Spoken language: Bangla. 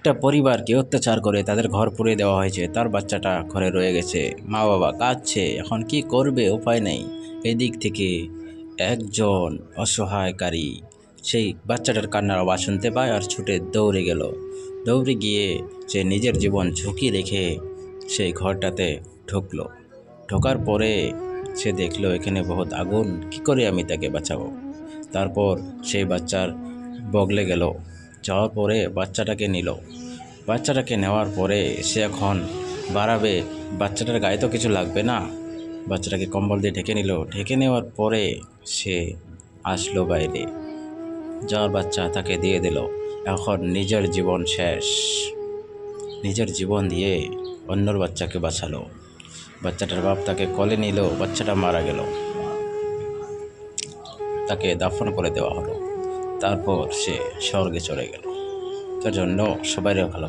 একটা পরিবারকে অত্যাচার করে তাদের ঘর পুড়িয়ে দেওয়া হয়েছে, তার বাচ্চাটা ঘরে রয়ে গেছে, মা বাবা কাঁদছে, এখন কি করবে, উপায় নেই। এদিক থেকে একজন অসহায়কারী সেই বাচ্চাটার কান্নার আওয়াজ শুনতে পায় আর ছুটে দৌড়ে গেল। দৌড়ে গিয়ে সে নিজের জীবন ঝুঁকি রেখে সেই ঘরটাতে ঢুকলো। ঢোকার পরে সে দেখলো এখানে বহুত আগুন, কি করে আমি তাকে বাঁচাবো। তারপর সেই বাচ্চার বগলে গেল, যাওয়ার পরে বাচ্চাটাকে নিল। বাচ্চাটাকে নেওয়ার পরে সে এখন বাড়াবে, বাচ্চাটার গায়ে তো কিছু লাগবে না, বাচ্চাটাকে কম্বল দিয়ে ঢেকে নিল। ঢেকে নেওয়ার পরে সে আসলো বাইরে, যাওয়ার বাচ্চা তাকে দিয়ে দিল। এখন নিজের জীবন শেষ, নিজের জীবন দিয়ে অন্যর বাচ্চাকে বাঁচালো। বাচ্চাটার বাপ তাকে কোলে নিল, বাচ্চাটা মারা গেল, তাকে দাফন করে দেওয়া হলো। তারপর সে স্বর্গে চলে গেল। তার জন্য সবাই ভালো।